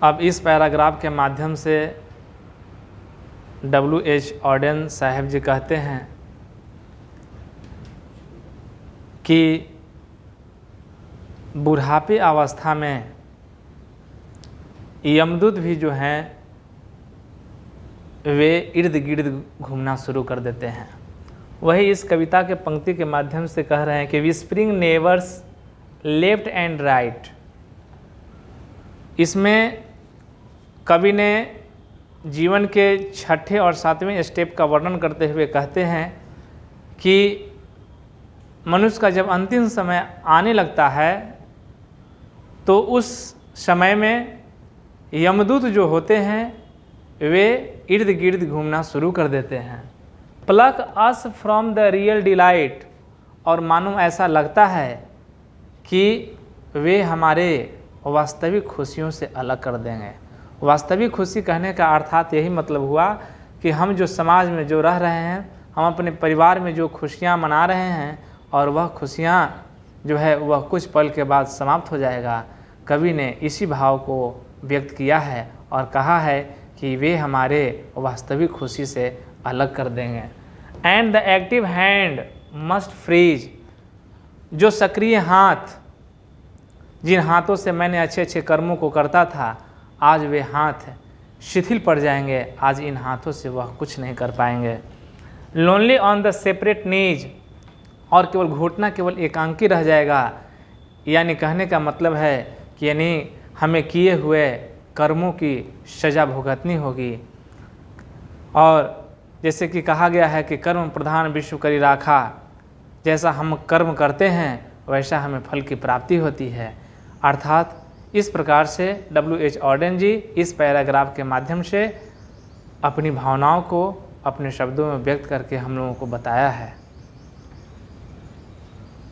अब इस पैराग्राफ के माध्यम से W.H. ऑडेन साहब जी कहते हैं कि बुढ़ापे अवस्था में यमदूत भी जो हैं वे इर्द गिर्द घूमना शुरू कर देते हैं। वही इस कविता के पंक्ति के माध्यम से कह रहे हैं कि whispering neighbours left and right. इसमें कवि ने जीवन के छठे और सातवें स्टेप का वर्णन करते हुए कहते हैं कि मनुष्य का जब अंतिम समय आने लगता है तो उस समय में यमदूत जो होते हैं वे इर्द गिर्द घूमना शुरू कर देते हैं। Pluck us from the real delight, और मानो ऐसा लगता है कि वे हमारे वास्तविक खुशियों से अलग कर देंगे। वास्तविक खुशी कहने का अर्थात यही मतलब हुआ कि हम जो समाज में जो रह रहे हैं, हम अपने परिवार में जो खुशियाँ मना रहे हैं और वह खुशियाँ जो है वह कुछ पल के बाद समाप्त हो जाएगा। कवि ने इसी भाव को व्यक्त किया है और कहा है कि वे हमारे वास्तविक खुशी से अलग कर देंगे। And the active hand must freeze, जो सक्रिय हाथ, जिन हाथों से मैंने अच्छे अच्छे कर्मों को करता था, आज वे हाथ शिथिल पड़ जाएंगे। आज इन हाथों से वह कुछ नहीं कर पाएंगे। लोनली ऑन द सेपरेट नीज, और केवल घुटना केवल एकांकी रह जाएगा। यानी कहने का मतलब है कि यानी हमें किए हुए कर्मों की सज़ा भुगतनी होगी। और जैसे कि कहा गया है कि कर्म प्रधान विश्व करी राखा, जैसा हम कर्म करते हैं वैसा हमें फल की प्राप्ति होती है। अर्थात इस प्रकार से W.H. ऑडेन जी इस पैराग्राफ के माध्यम से अपनी भावनाओं को अपने शब्दों में व्यक्त करके हम लोगों को बताया है।